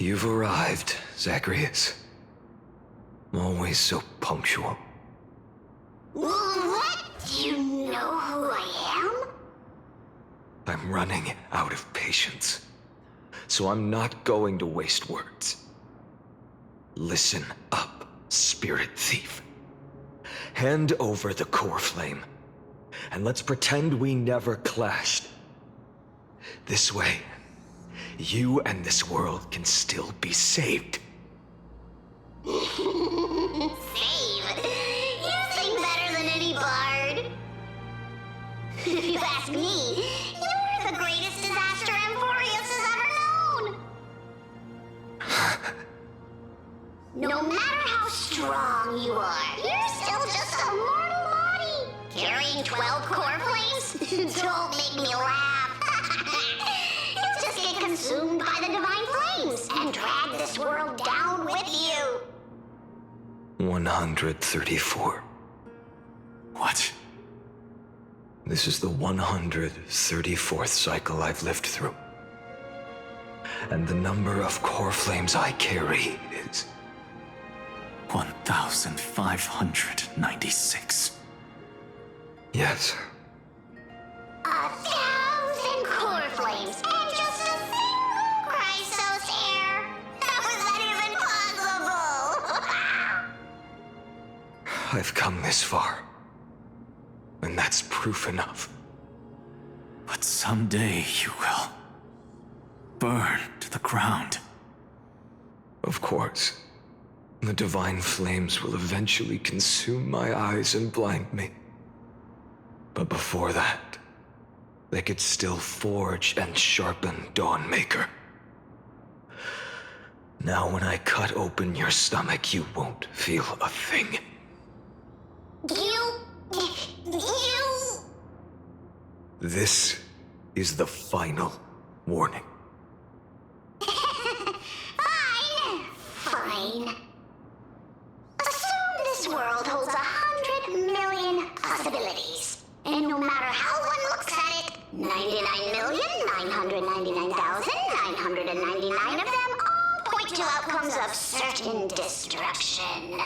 You've arrived, Zacharias. Always so punctual. What? Do you know who I am? I'm running out of patience, so I'm not going to waste words. Listen up, Spirit Thief. Hand over the Coreflame, and let's pretend we never clashed. This way, you and this world can still be saved. Save? You sing better than any bard. If you ask me, you're the greatest disaster Emporius has ever known. No matter how strong you are, you're still just a mortal body. Carrying 12 Coreflames? Don't make me laugh. You'll just get consumed by the divine flames and drag this world down with you. 134. What? This is the 134th cycle I've lived through. And the number of Coreflames I carry is 1,596. Yes. 1,000 Coreflames and just a single Chrysos heir. How is that even possible? I've come this far. And that's proof enough. But someday you will burn to the ground. Of course. The divine flames will eventually consume my eyes and blind me. But before that, they could still forge and sharpen Dawnmaker. Now when I cut open your stomach, you won't feel a thing. You... This is the final warning. Fine. Assume this world holds 100 million possibilities. And no matter how one looks at it, 99,999,999 of them all point to outcomes of certain destruction.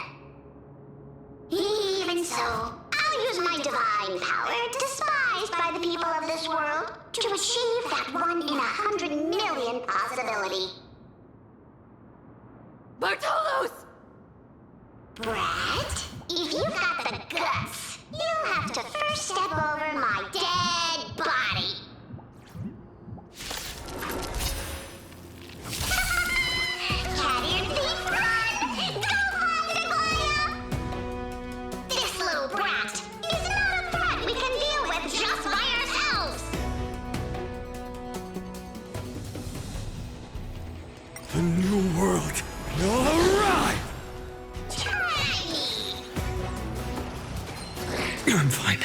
Even so, I'll use my divine power, despised by the people of this world, to achieve that 1 in 100 million possibility. Bartolos! Brett, if you've got the guts, you'll have to first step over my dead body. Cat-eared thief, run! Go find Aglaya! This little brat is not a threat we can deal with just by ourselves! The new world will arrive! Try me! I'm fine.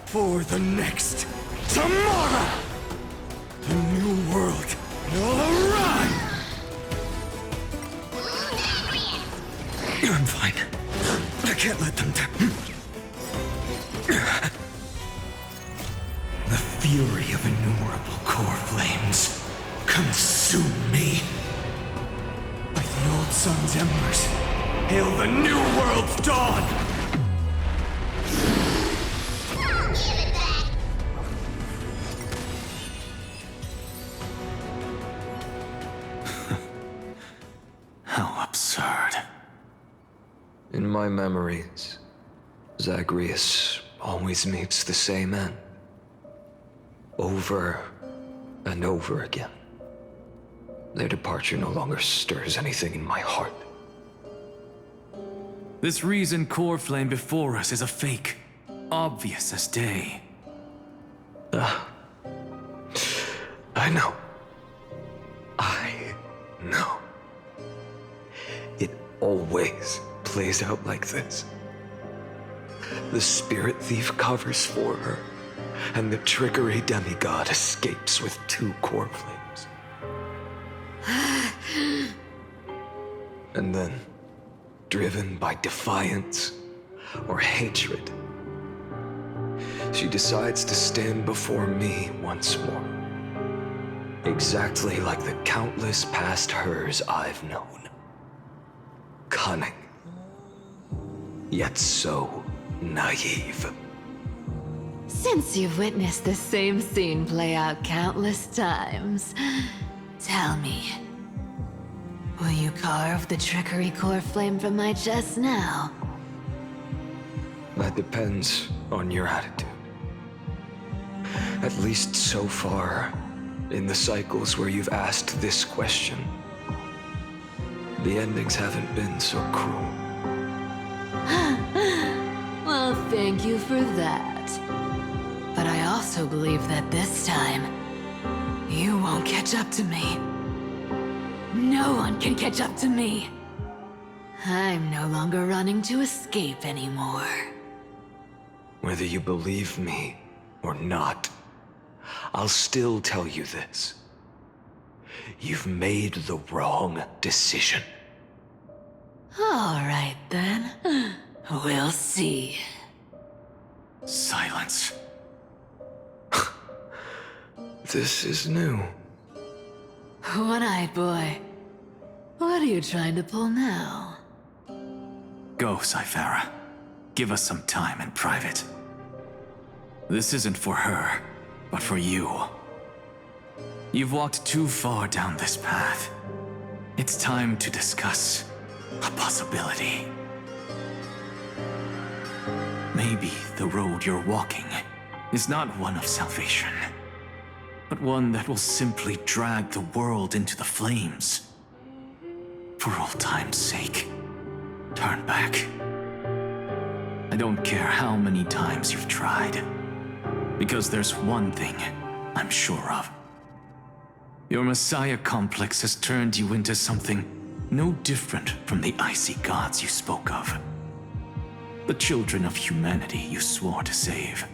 For the next tomorrow, the new world will arrive! I'm fine. I can't let them down. The fury of innumerable Coreflames consume me. Like the old sun's embers, hail the new world's dawn! I'll give it back! How absurd. In my memories, Zacharias always meets the same end. Over and over again. Their departure no longer stirs anything in my heart. This reason Coreflame before us is a fake, obvious as day. I know. I know. It always plays out like this. The Spirit Thief covers for her, and the trickery demigod escapes with 2 Coreflames. And then, driven by defiance or hatred, she decides to stand before me once more. Exactly like the countless past hers I've known. Cunning. Yet so naive. Since you've witnessed the same scene play out countless times, tell me, will you carve the trickery Coreflame from my chest now? That depends on your attitude. At least so far, in the cycles where you've asked this question, the endings haven't been so cruel. Well, thank you for that. But I also believe that this time, you won't catch up to me. No one can catch up to me. I'm no longer running to escape anymore. Whether you believe me or not, I'll still tell you this. You've made the wrong decision. All right, then. We'll see. Silence. This is new. One-eyed boy. What are you trying to pull now? Go, Cyphera. Give us some time in private. This isn't for her, but for you. You've walked too far down this path. It's time to discuss a possibility. Maybe the road you're walking is not one of salvation, but one that will simply drag the world into the flames. For old time's sake, turn back. I don't care how many times you've tried, because there's one thing I'm sure of. Your Messiah complex has turned you into something no different from the icy gods you spoke of. The children of humanity you swore to save.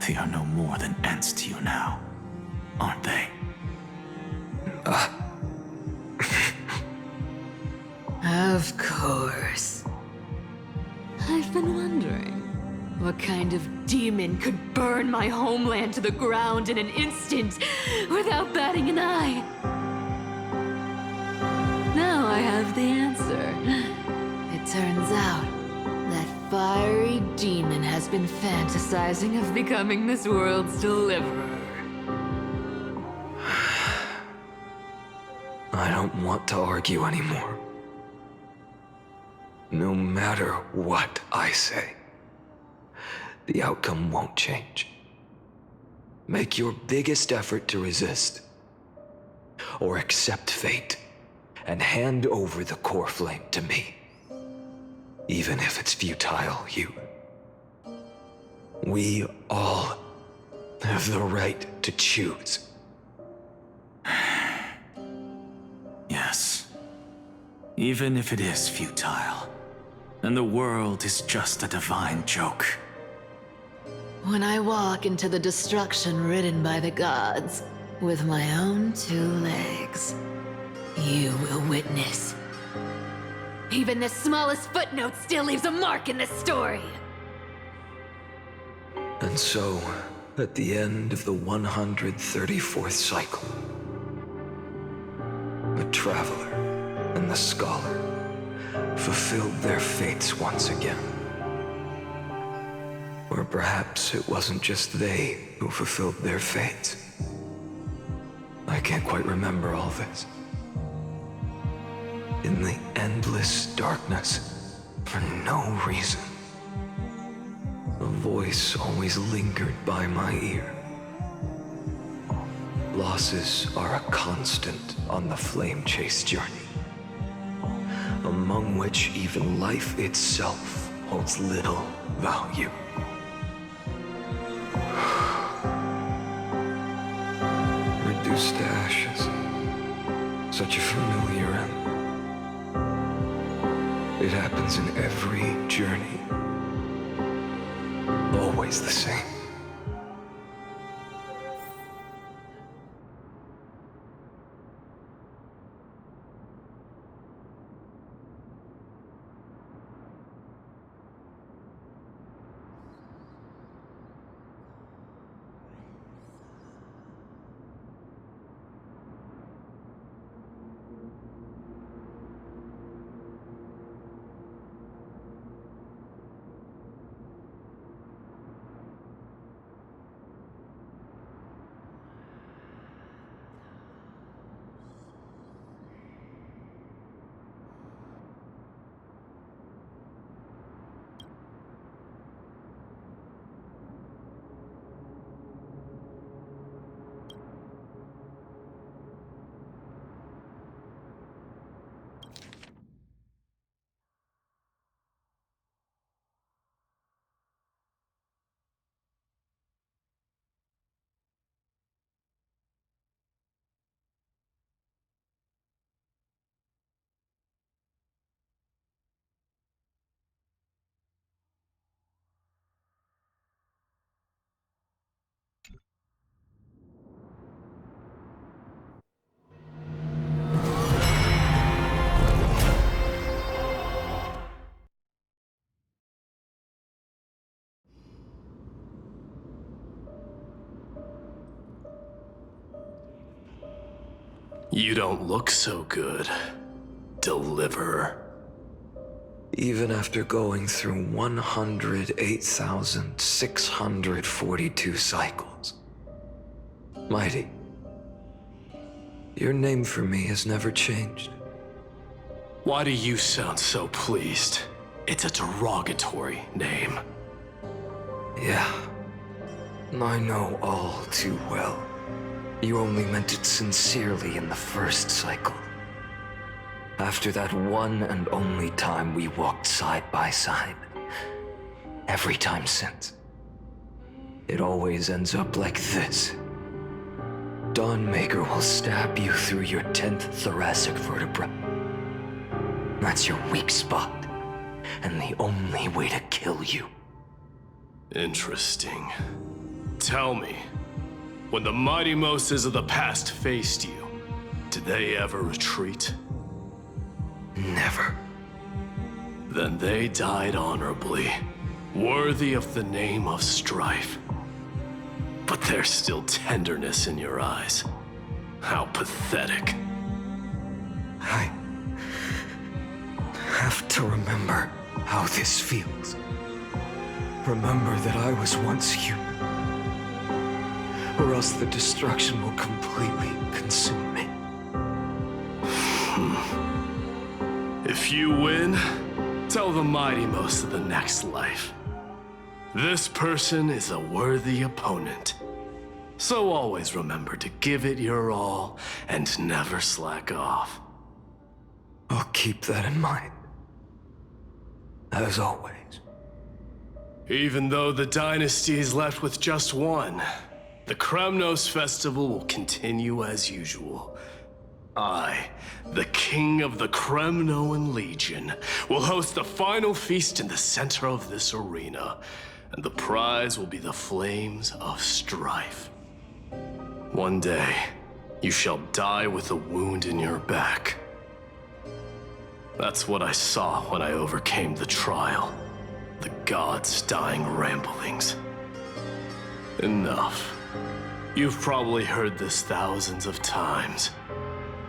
They are no more than ants to you now, aren't they? Of course. I've been wondering, what kind of demon could burn my homeland to the ground in an instant without batting an eye? Now I have the answer. It turns out that fiery demon has been fantasizing of becoming this world's deliverer. I don't want to argue anymore. No matter what I say, the outcome won't change. Make your biggest effort to resist, or accept fate, and hand over the Coreflame to me. Even if it's futile, we all have the right to choose. Yes. Even if it is futile, and the world is just a divine joke. When I walk into the destruction written by the gods, with my own 2 legs, you will witness. Even the smallest footnote still leaves a mark in this story. And so, at the end of the 134th cycle, the Traveler and the Scholar fulfilled their fates once again. Or perhaps it wasn't just they who fulfilled their fates. I can't quite remember all this. In the endless darkness, for no reason, a voice always lingered by my ear. Losses are a constant on the flame chase journey, among which even life itself holds little value. Reduced to ashes, such a familiar end. It happens in every journey, always the same. You don't look so good, Deliverer. Even after going through 108,642 cycles. Mighty, your name for me has never changed. Why do you sound so pleased? It's a derogatory name. Yeah, I know all too well. You only meant it sincerely in the first cycle. After that one and only time we walked side by side. Every time since. It always ends up like this. Dawnmaker will stab you through your 10th thoracic vertebra. That's your weak spot, and the only way to kill you. Interesting. Tell me, when the mighty Moses of the past faced you, did they ever retreat? Never. Then they died honorably, worthy of the name of Strife. But there's still tenderness in your eyes. How pathetic. I have to remember how this feels. Remember that I was once human. Or else the destruction will completely consume me. If you win, tell the mighty most of the next life. This person is a worthy opponent. So always remember to give it your all and never slack off. I'll keep that in mind. As always. Even though the dynasty is left with just one, the Kremnos festival will continue as usual. I, the king of the Kremnoan Legion, will host the final feast in the center of this arena, and the prize will be the Flames of Strife. One day, you shall die with a wound in your back. That's what I saw when I overcame the trial. The gods' dying ramblings. Enough. You've probably heard this thousands of times.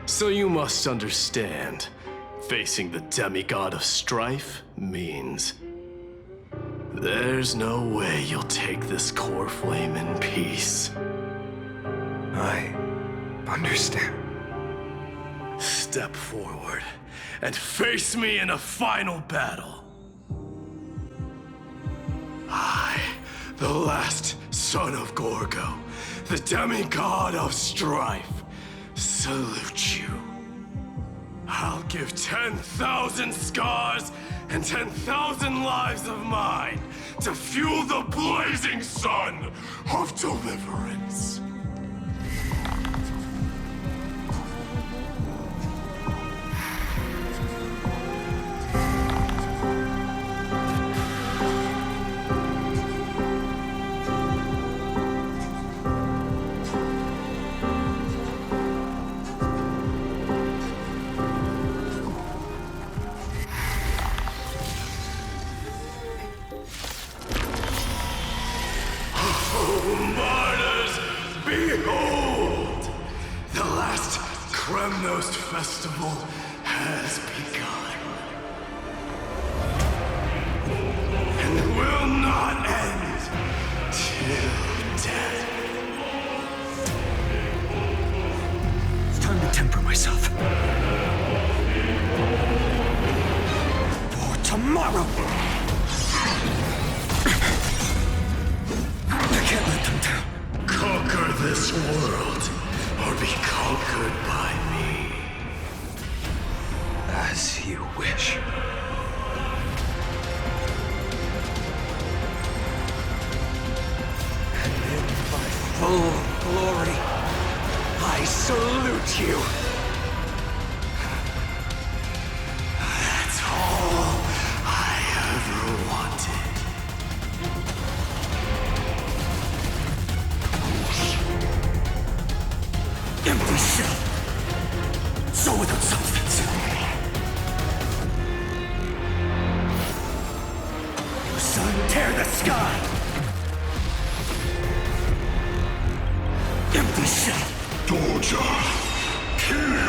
So you must understand, facing the demigod of strife means there's no way you'll take this Coreflame in peace. I understand. Step forward and face me in a final battle. I, the last son of Gorgo, the demigod of strife, salute you. I'll give 10,000 scars and 10,000 lives of mine to fuel the blazing sun of deliverance. Behold! The last Kremnos festival has begun. And will not end till death. It's time to temper myself. For tomorrow! I can't let them down. Conquer this world, or be conquered by me. As you wish. And in my full glory, I salute you. That's all I ever wanted. Empty shell. So without substance. Sun, tear the sky. Empty shell. Doja, kill!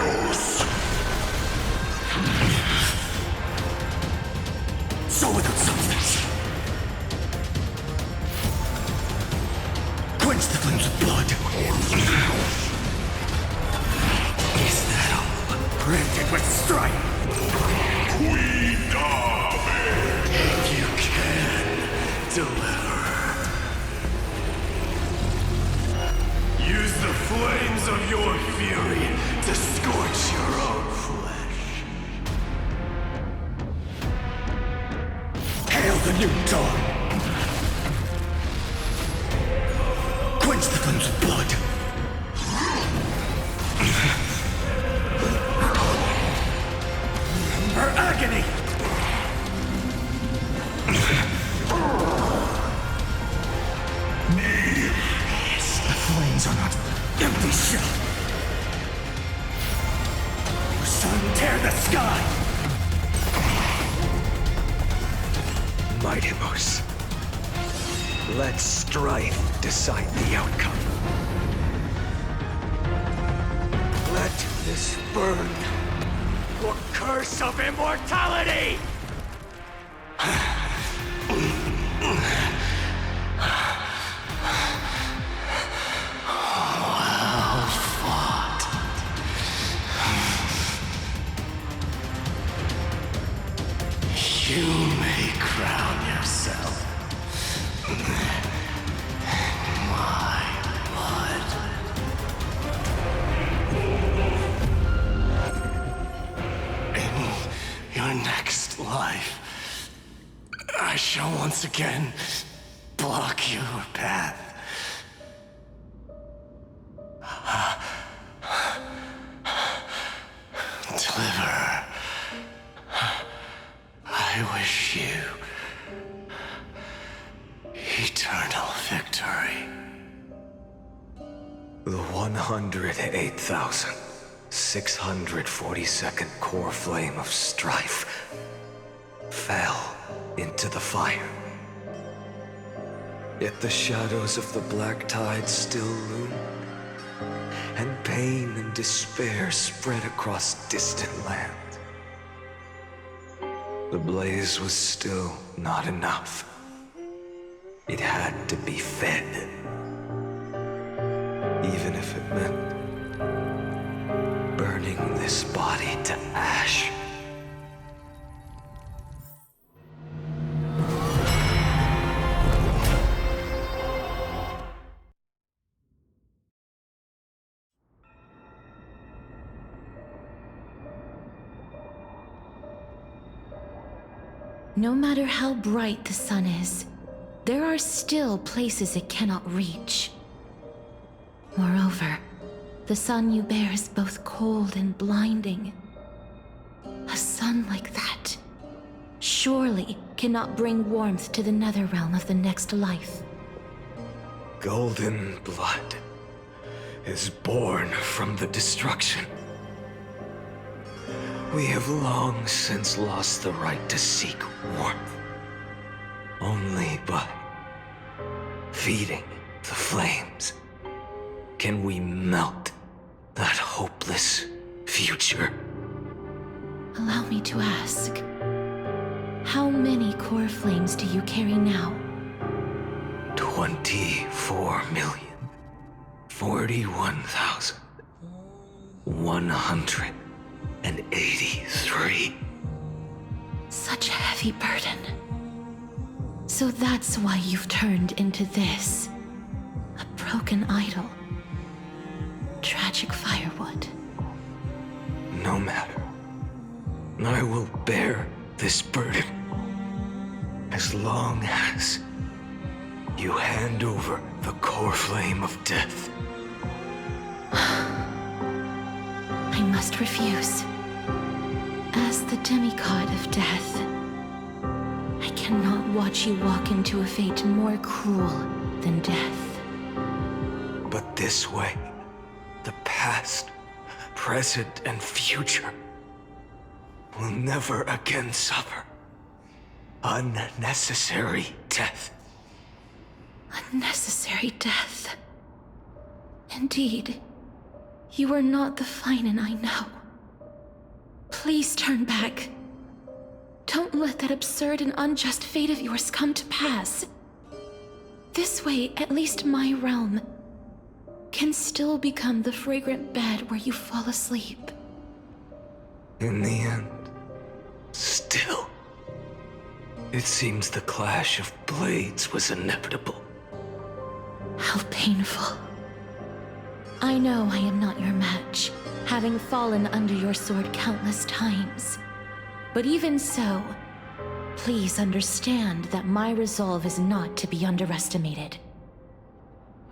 deliver. Use the flames of your fury to scorch your own flesh. Hail the new dawn! Quench the flames of blood! Her agony! The flames are not empty shell. Sun, tear the sky! Mightimos. Let strife decide the outcome. Let this burn your curse of immortality! You may crown yourself my blood. In your next life, I shall once again block your path. Deliver. I wish you eternal victory. The 108,642nd core flame of strife fell into the fire. Yet the shadows of the black tide still loom, and pain and despair spread across distant lands. The blaze was still not enough. It had to be fed. Even if it meant burning this body to ash. No matter how bright the sun is, there are still places it cannot reach. Moreover, the sun you bear is both cold and blinding. A sun like that surely cannot bring warmth to the nether realm of the next life. Golden blood is born from the destruction. We have long since lost the right to seek warmth. Only by feeding the flames can we melt that hopeless future. Allow me to ask, how many core flames do you carry now? 24,041,183. Such a heavy burden. So that's why you've turned into this. A broken idol. Tragic firewood. No matter. I will bear this burden as long as you hand over the core flame of death. I must refuse. As the demigod of death, I cannot watch you walk into a fate more cruel than death. But this way, the past, present, and future will never again suffer unnecessary death. Unnecessary death. Indeed, you are not the Finan I know. Please turn back. Don't let that absurd and unjust fate of yours come to pass. This way, at least my realm can still become the fragrant bed where you fall In the end, still, It seems the clash of blades was inevitable. How painful. I know I am not your match, having fallen under your sword countless times. But even so, please understand that my resolve is not to be underestimated.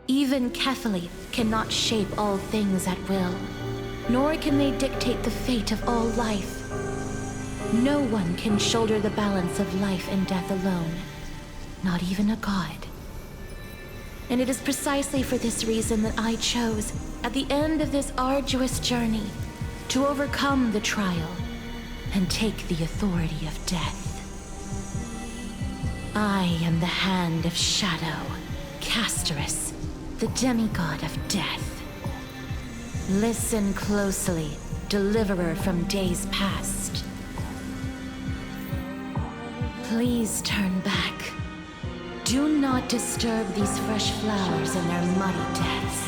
Even Kefali cannot shape all things at will, nor can they dictate the fate of all life. No one can shoulder the balance of life and death alone, not even a god. And it is precisely for this reason that I chose, at the end of this arduous journey, to overcome the trial and take the authority of death. I am the Hand of Shadow, Castorus, the demigod of death. Listen closely, deliverer from days past. Please turn back. Do not disturb these fresh flowers in their muddy deaths.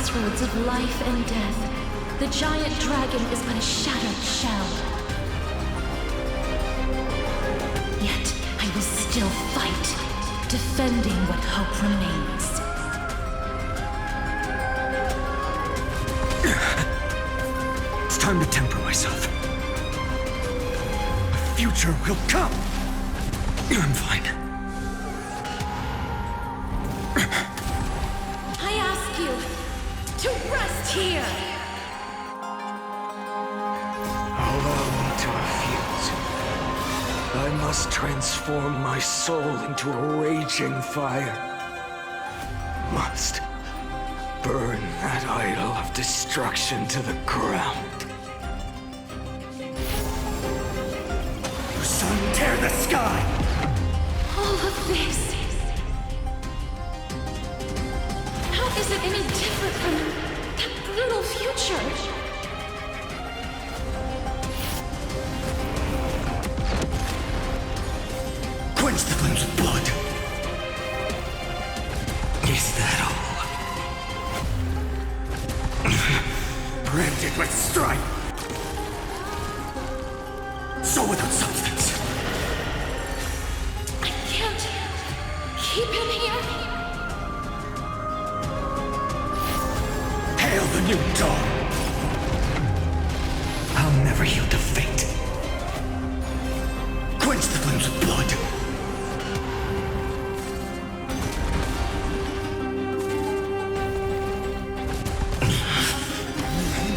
crossroads of life and death, the giant dragon is but a shattered shell. Yet I will still fight, defending what hope remains. It's time to temper myself. The future will come. I'm fine. I ask you to rest here. Allow me to refuse. I must transform my soul into a raging fire. Must burn that idol of destruction to the ground. Your sun tear the sky! All of this. How is it any different from that brutal future? Quench the flames with blood. Is that all? Branded with strife. So without substance. I can't keep him here. Hail the new dawn. I'll never yield to fate. Quench the flames with blood.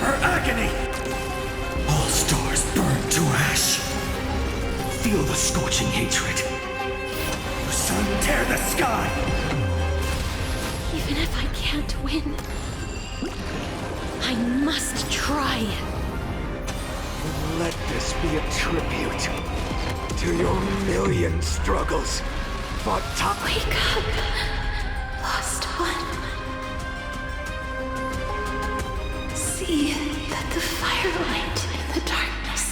Her agony! All stars burn to ash. Feel the scorching hatred. The sun tear the sky! Even if I can't win, I must try. Let this be a tribute to your million struggles. Fought top. Wake up, lost one. See that the firelight in the darkness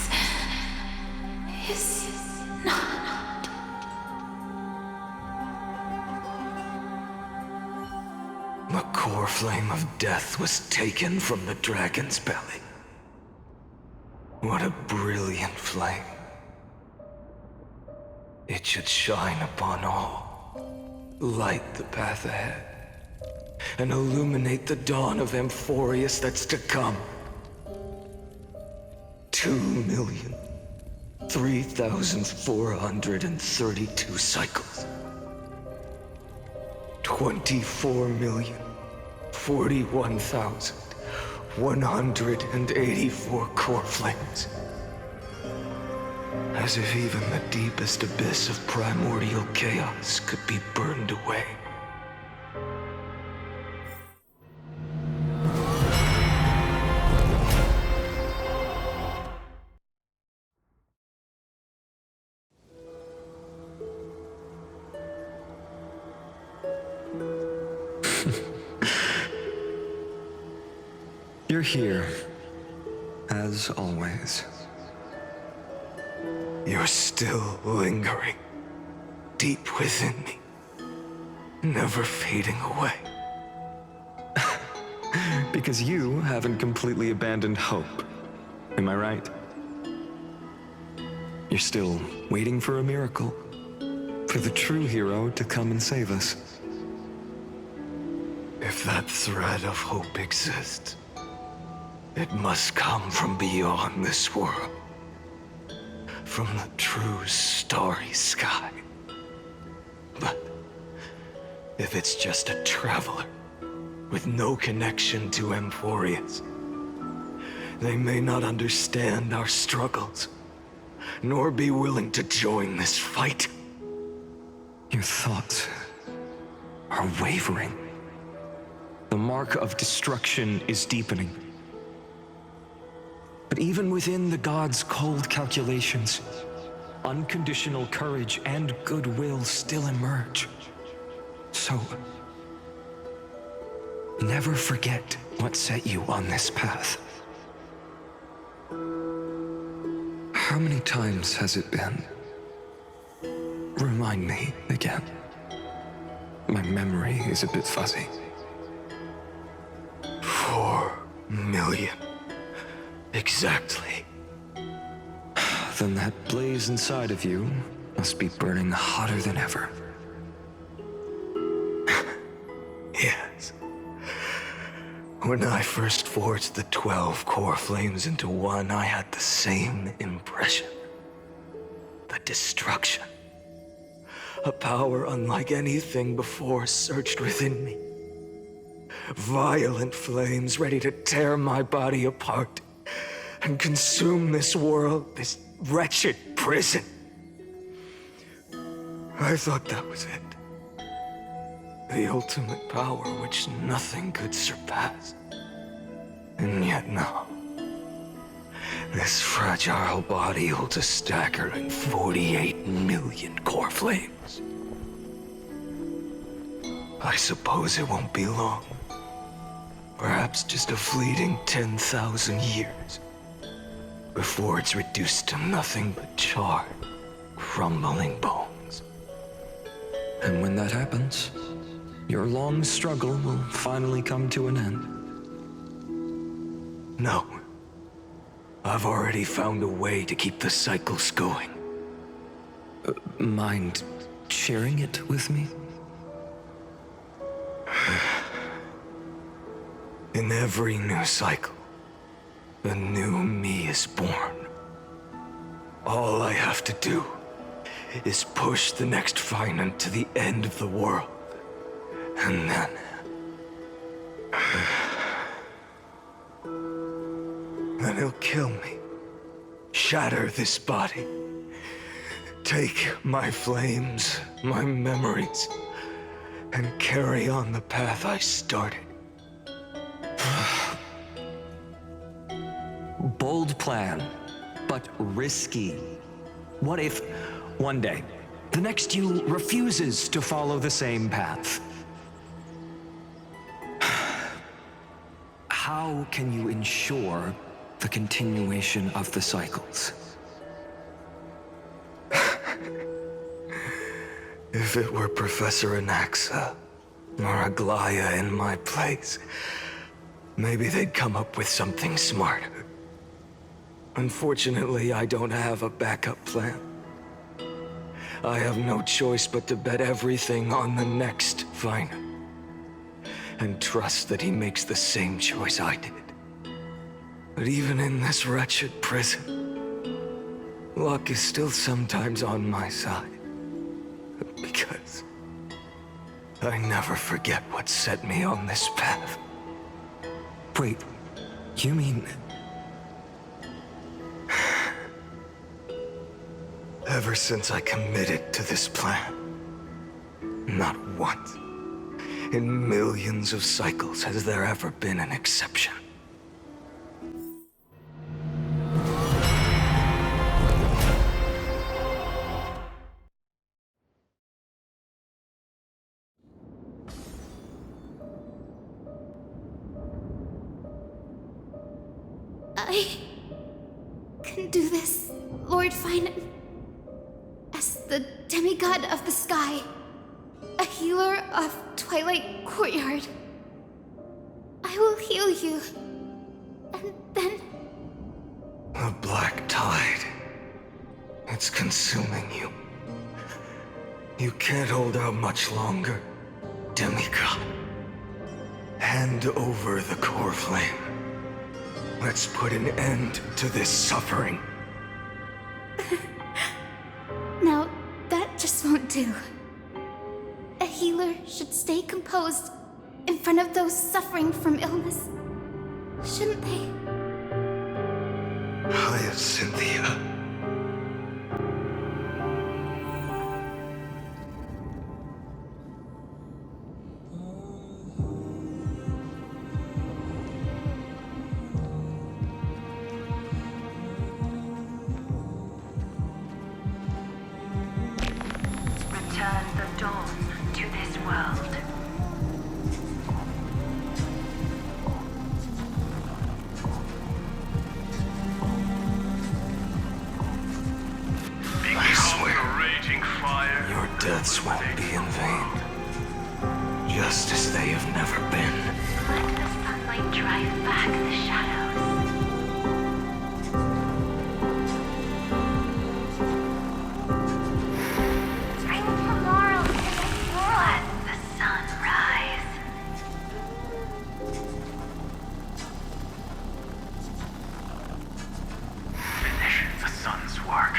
is not. The core flame of death was taken from the dragon's belly. What a brilliant flame. It should shine upon all, light the path ahead, and illuminate the dawn of Amphorius that's to come. 2,003,432 cycles. 24,041,184 core flames. As if even the deepest abyss of primordial chaos could be burned away. You're here, as always. You're still lingering, deep within me, never fading away. Because you haven't completely abandoned hope. Am I right? You're still waiting for a miracle, for the true hero to come and save us. If that thread of hope exists, it must come from beyond this world. From the true starry sky. But if it's just a traveler with no connection to Amphorius, they may not understand our struggles, nor be willing to join this fight. Your thoughts are wavering. The mark of destruction is deepening. But even within the gods' cold calculations, unconditional courage and goodwill still emerge. So, never forget what set you on this path. How many times has it been? Remind me again. My memory is a bit fuzzy. million. Exactly. Then that blaze inside of you must be burning hotter than ever. Yes. When I first forged the 12 Coreflames into one, I had the same impression. The destruction. A power unlike anything before surged within me. Violent flames ready to tear my body apart and consume this world, this wretched prison. I thought that was it. The ultimate power which nothing could surpass. And yet no. This fragile body holds a staggering 48 million Coreflames. I suppose it won't be long. Perhaps just a fleeting 10,000 years. Before it's reduced to nothing but charred, crumbling bones. And when that happens, your long struggle will finally come to an end. No. I've already found a way to keep the cycles going. Mind sharing it with me? In every new cycle, a new me is born. All I have to do is push the next finite to the end of the world. And then he'll kill me. Shatter this body. Take my flames, my memories, and carry on the path I started. Bold plan, but risky. What if, one day, the next you refuses to follow the same path? How can you ensure the continuation of the cycles? If it were Professor Anaxa or Aglaya in my place, maybe they'd come up with something smarter. Unfortunately, I don't have a backup plan. I have no choice but to bet everything on the next finite. And trust that he makes the same choice I did. But even in this wretched prison, luck is still sometimes on my side. Because I never forget what set me on this path. Wait, you mean... Ever since I committed to this plan, not once, in millions of cycles, has there ever been an exception. I can do this, Lord Finan. As the demigod of the sky, a healer of Twilight Courtyard, I will heal you, and then... The black tide. It's consuming you. You can't hold out much longer, demigod. Hand over the Coreflame. Let's put an end to this suffering. Now, that just won't do. A healer should stay composed in front of those suffering from illness, shouldn't they? Cynthia. Return the dawn to this world. I swear, your deaths won't be in vain. Just just as they have never been. Let the sunlight drive back the shadows. Bring tomorrow to the world. Let the sun rise. Finish the sun's work.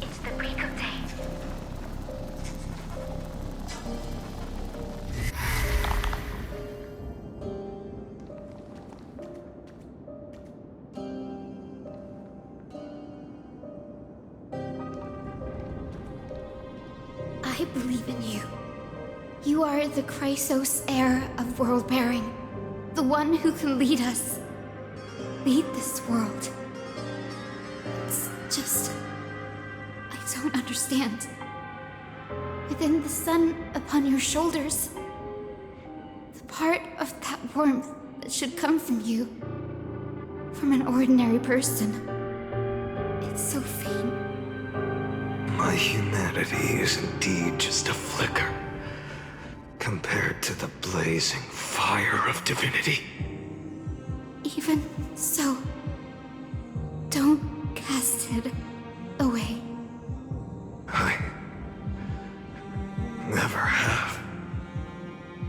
It's the break of day. I believe in you. You are the Chrysos heir of world-bearing. The one who can lead us. Lead this world. It's just... I don't understand. Within the sun upon your shoulders, the part of that warmth that should come from you, from an ordinary person, it's so faint. My humanity is indeed just a flicker compared to the blazing fire of divinity. Even so, don't cast it away. I never have.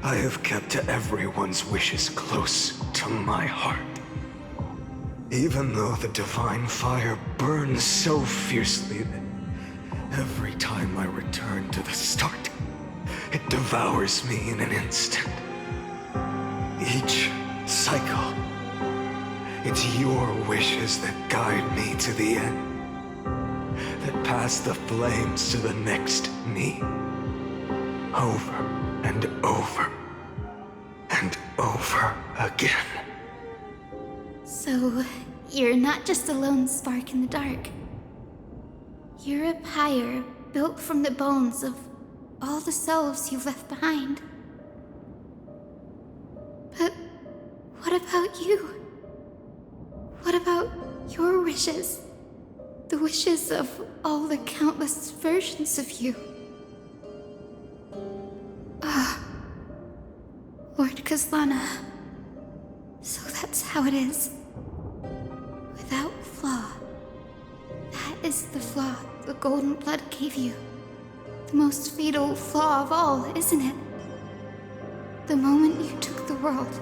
I have kept everyone's wishes close to my heart. Even though the divine fire burns so fiercely that every time I return to the start, it devours me in an instant. Each cycle, it's your wishes that guide me to the end. That pass the flames to the next me. Over and over and over again. So, you're not just a lone spark in the dark. You're a pyre built from the bones of all the selves you've left behind. But what about you? What about your wishes? The wishes of all the countless versions of you? Lord Kazlana. So that's how it is. Without flaw. That is the flaw the golden blood gave you. The most fatal flaw of all, isn't it? The moment you took the world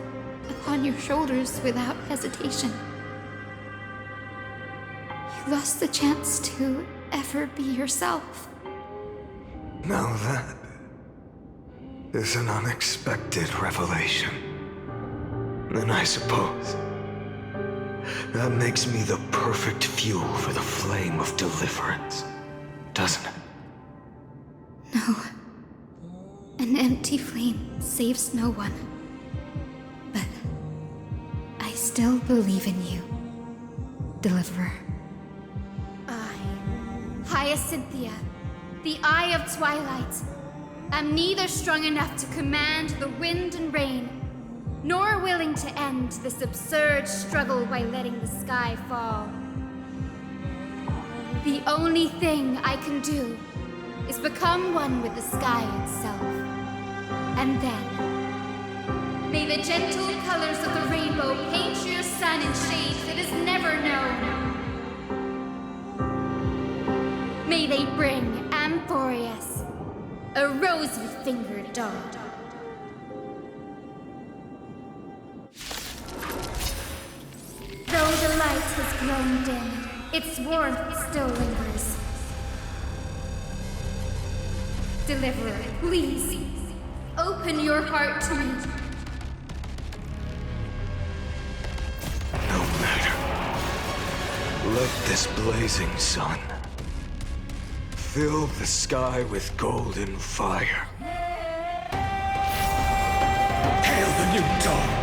upon your shoulders without hesitation. You lost the chance to ever be yourself. Now that is an unexpected revelation. Then I suppose that makes me the perfect fuel for the flame of deliverance, doesn't it? No. An empty flame saves no one. But I still believe in you, Deliverer. I, Hyacinthia, the Eye of Twilight, am neither strong enough to command the wind and rain, nor willing to end this absurd struggle by letting the sky fall. The only thing I can do is become one with the sky itself. And then, may the gentle colors of the rainbow paint your sun in shades it has never known. May they bring Amphorius, a rosy-fingered dog. Though the light has grown dim, its warmth still lingers. Deliverer, please, open your heart to me. No matter. Let this blazing sun fill the sky with golden fire. Hail the new dawn!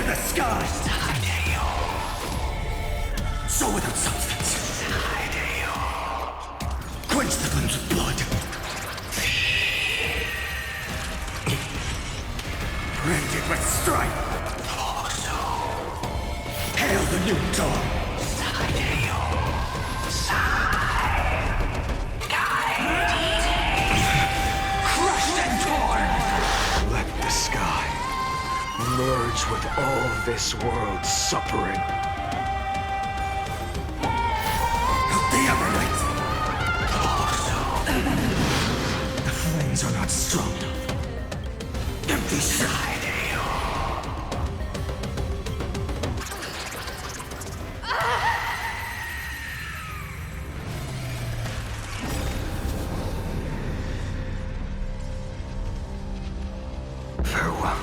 the sky! So without substance. Quench the flames of blood. Branded with strife. Hail the new dawn. Crushed and torn. Let the sky merge with all this world's suffering. The Everlight. The flames are not strong enough. Empty side. Farewell,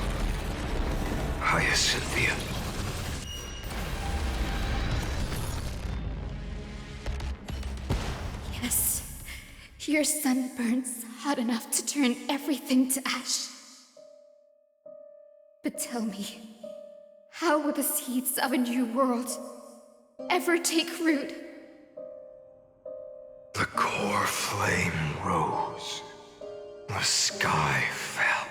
Hyacinthia. Yes, your sun burns hot enough to turn everything to ash. But tell me, how will the seeds of a new world ever take root? The core flame rose. The sky fell.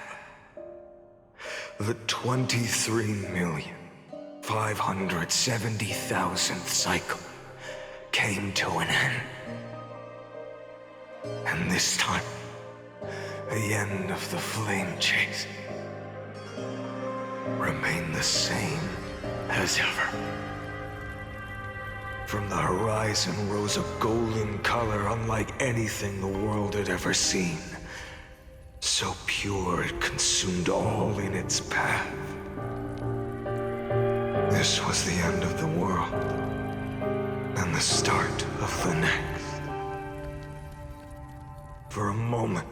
The 23,570,000th cycle came to an end. And this time, the end of the flame chase remained the same as ever. From the horizon rose a golden color unlike anything the world had ever seen. So pure it consumed all in its path. This was the end of the world, and the start of the next. For a moment,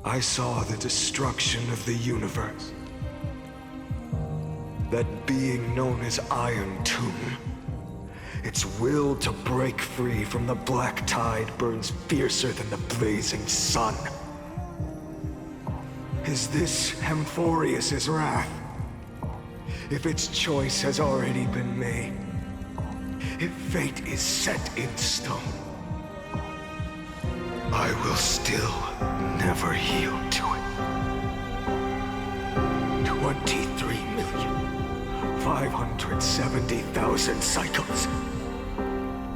I saw the destruction of the universe. That being known as Iron Tomb, its will to break free from the black tide burns fiercer than the blazing sun. Is this Amphorius's wrath? If its choice has already been made, if fate is set in stone, I will still never yield to it. 23,570,000 cycles.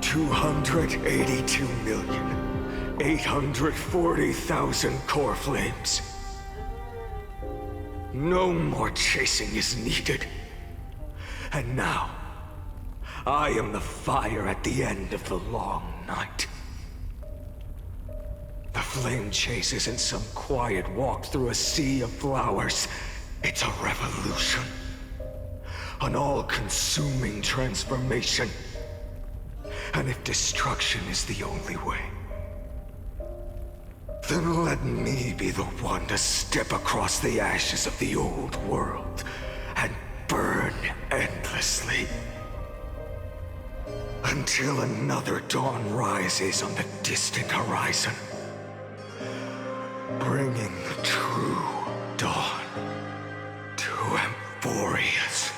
282,840,000 Coreflames. No more chasing is needed. And now, I am the fire at the end of the long night. The flame chase isn't some quiet walk through a sea of flowers. It's a revolution. An all-consuming transformation. And if destruction is the only way, then let me be the one to step across the ashes of the old world and burn endlessly. Until another dawn rises on the distant horizon, bringing the true dawn to Amphorius.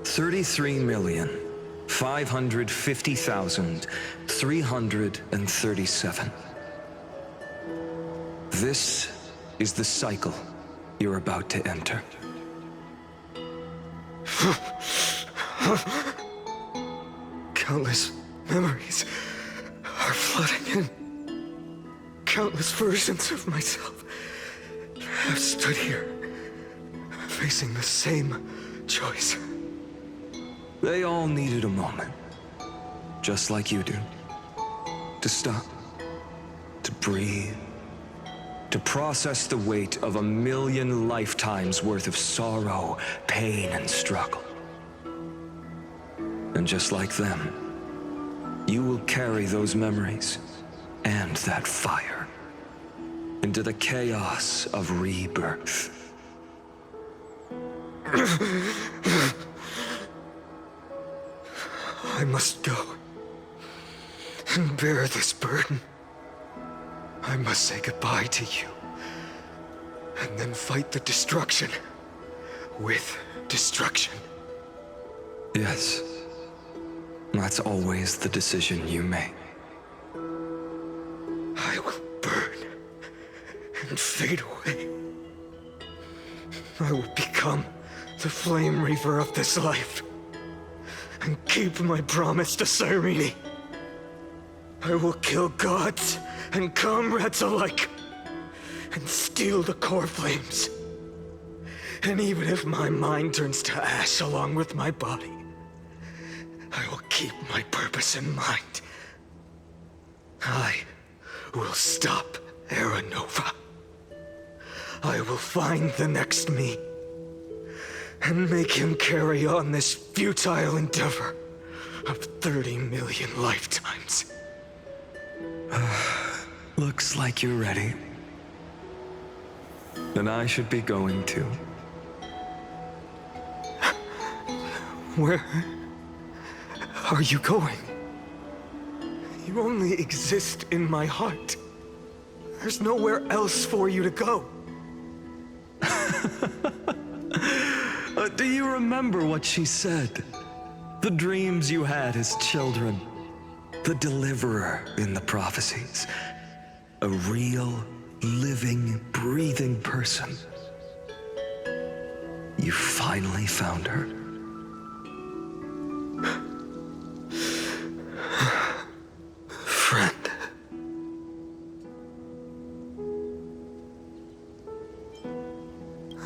$33,550,337. This is the cycle you're about to enter. Countless memories are flooding in. Countless versions of myself have stood here, facing the same choice. They all needed a moment, just like you do. To stop, to breathe, to process the weight of 1,000,000 lifetimes worth of sorrow, pain, and struggle. And just like them, you will carry those memories and that fire into the chaos of rebirth. I must go and bear this burden. I must say goodbye to you, and then fight the destruction with destruction. Yes. That's always the decision you make. I will burn and fade away. I will become the flame reaver of this life and keep my promise to Cyrene. I will kill gods and comrades alike and steal the Coreflames. And even if my mind turns to ash along with my body, I will keep my purpose in mind. I will stop Era Nova. I will find the next me and make him carry on this futile endeavor of 30 million lifetimes. Looks like you're ready. Then I should be going too. Where are you going? You only exist in my heart. There's nowhere else for you to go. Do you remember what she said? The dreams you had as children. The deliverer in the prophecies. A real, living, breathing person. You finally found her. Friend.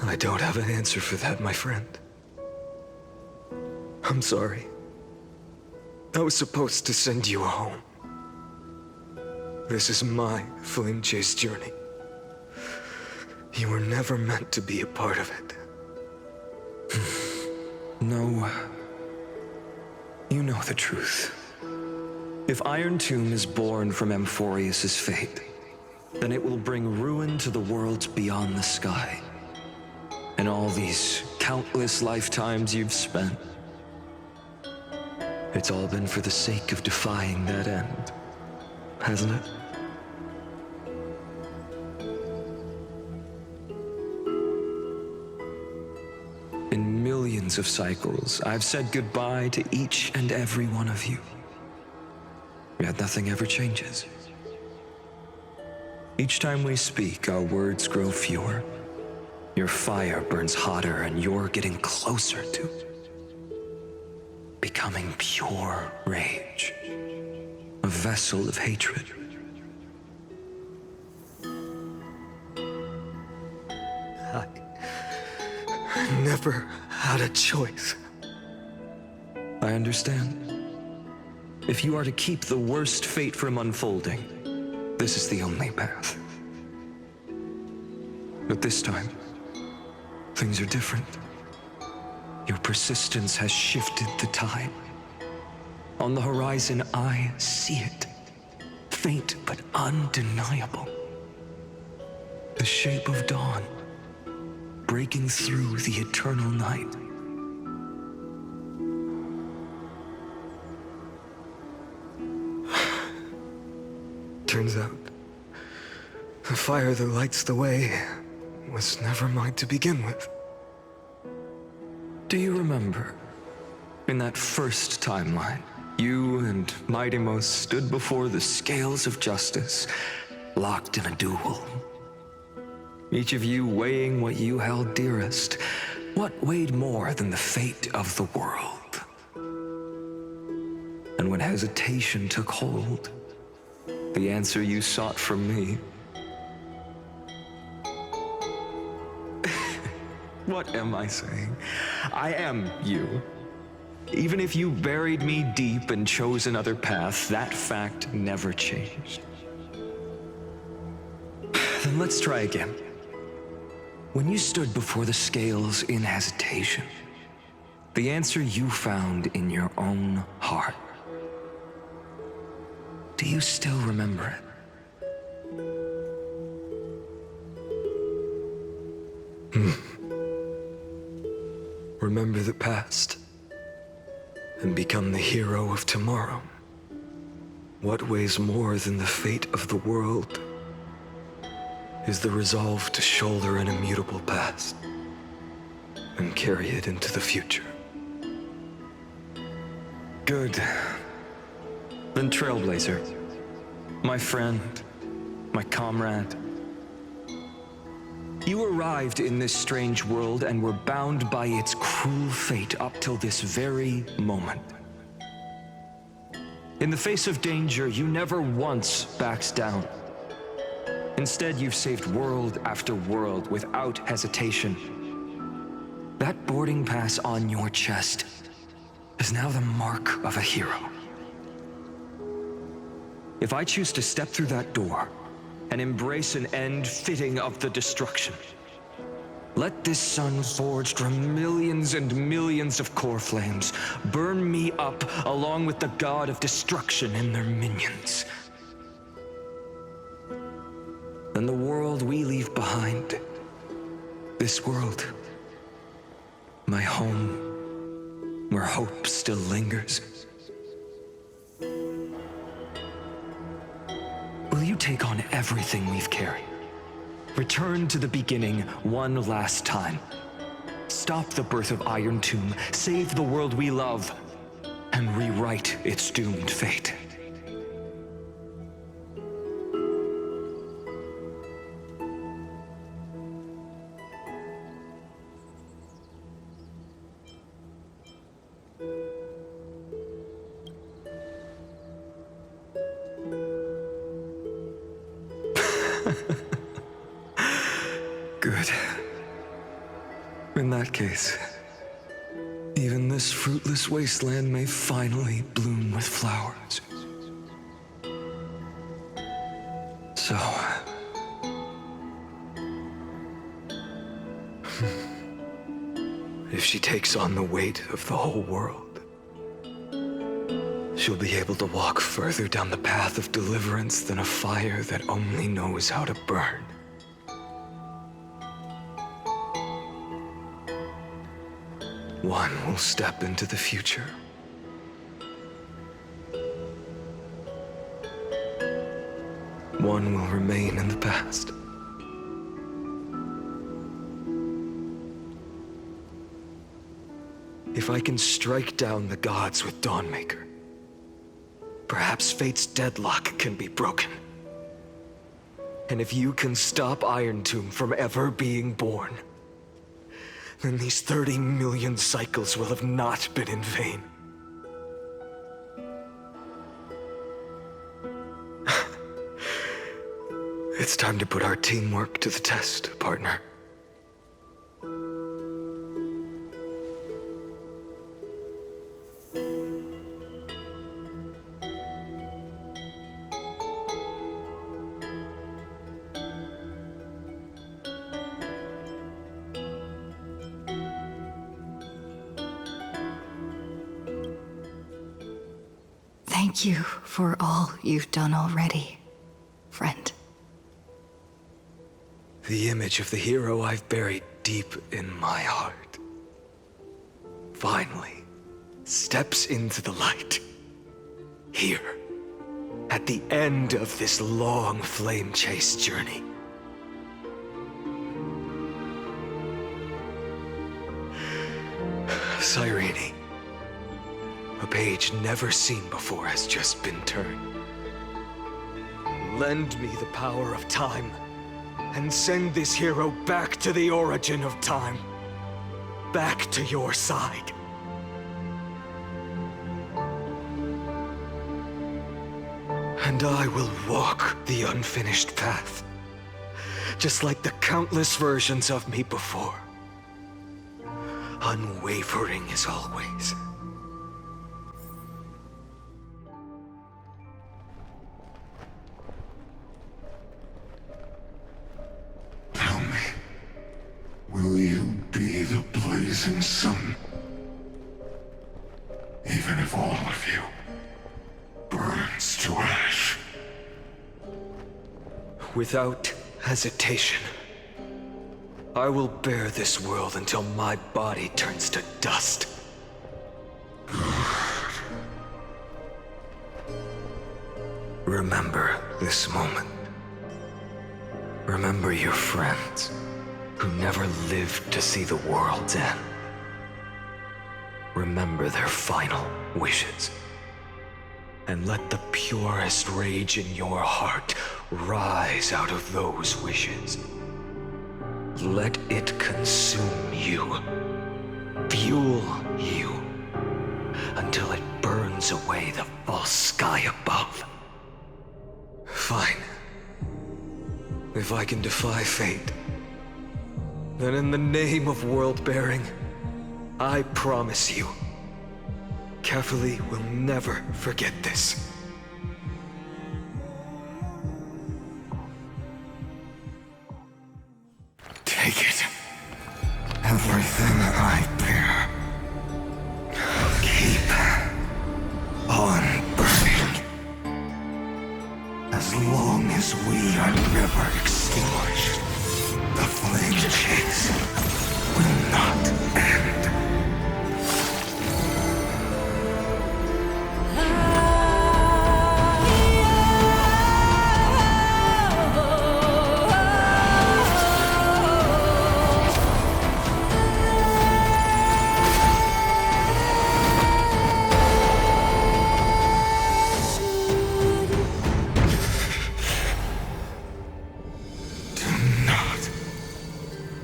I don't have an answer for that, my friend. I'm sorry. I was supposed to send you home. This is my flame chase journey. You were never meant to be a part of it. No. You know the truth. If Iron Tomb is born from Amphorius' fate, then it will bring ruin to the worlds beyond the sky. And all these countless lifetimes you've spent, it's all been for the sake of defying that end, hasn't it? In millions of cycles, I've said goodbye to each and every one of you. Yet nothing ever changes. Each time we speak, our words grow fewer. Your fire burns hotter, and you're getting closer to becoming pure rage, a vessel of hatred. I never had a choice. I understand. If you are to keep the worst fate from unfolding, this is the only path. But this time, things are different. Your persistence has shifted the tide. On the horizon, I see it. Faint but undeniable. The shape of dawn, breaking through the eternal night. Turns out, the fire that lights the way was never mine to begin with. Do you remember, in that first timeline, you and Mightymost stood before the scales of justice, locked in a duel? Each of you weighing what you held dearest. What weighed more than the fate of the world? And when hesitation took hold, the answer you sought from me. What am I saying? I am you. Even if you buried me deep and chose another path, that fact never changed. Then let's try again. When you stood before the scales in hesitation, the answer you found in your own heart. Do you still remember it? remember the past, and become the hero of tomorrow. What weighs more than the fate of the world is the resolve to shoulder an immutable past and carry it into the future. Good. Then Trailblazer, my friend, my comrade. You arrived in this strange world and were bound by its cruel fate up till this very moment. In the face of danger, you never once backed down. Instead, you've saved world after world without hesitation. That boarding pass on your chest is now the mark of a hero. If I choose to step through that door and embrace an end fitting of the destruction, let this sun forged from millions and millions of Coreflames burn me up along with the god of destruction and their minions. Then the world we leave behind, this world, my home, where hope still lingers. Will you take on everything we've carried? Return to the beginning one last time. Stop the birth of Iron Tomb, save the world we love, and rewrite its doomed fate. Good. In that case, even this fruitless wasteland may finally bloom with flowers. So... if she takes on the weight of the whole world, she'll be able to walk further down the path of deliverance than a fire that only knows how to burn. One will step into the future. One will remain in the past. If I can strike down the gods with Dawnmaker, perhaps fate's deadlock can be broken. And if you can stop Iron Tomb from ever being born, then these 30 million cycles will have not been in vain. It's time to put our teamwork to the test, partner. Thank you for all you've done already, friend. The image of the hero I've buried deep in my heart finally steps into the light. Here, at the end of this long flame chase journey. Cyrene, a page never seen before has just been turned. Lend me the power of time, and send this hero back to the origin of time. Back to your side. And I will walk the unfinished path, just like the countless versions of me before. Unwavering as always. Tell me, will you be the blazing sun? Even if all of you burns to ash? Without hesitation, I will bear this world until my body turns to dust. Remember this moment. Remember your friends who never lived to see the world's end. Remember their final wishes. And let the purest rage in your heart rise out of those wishes. Let it consume you, fuel you, until it burns away the false sky above. Fine. If I can defy fate, then in the name of world-bearing, I promise you, Carefully will never forget this. Take it. Everything I bear. Keep on burning. As long as we are never extinguished, the flame chase will not end.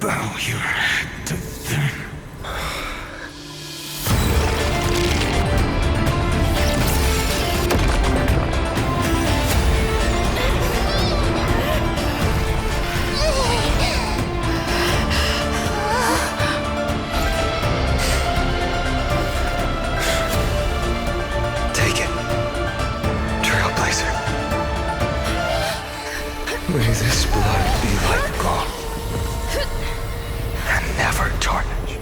Bow your head to them. Take it, Trailblazer. May this blood be like gold. And never tarnish.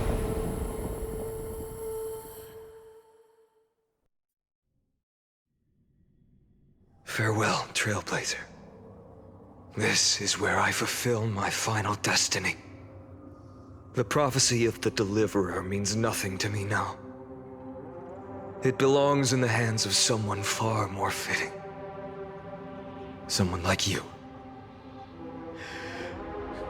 Farewell, Trailblazer. This is where I fulfill my final destiny. The prophecy of the Deliverer means nothing to me now. It belongs in the hands of someone far more fitting. Someone like you.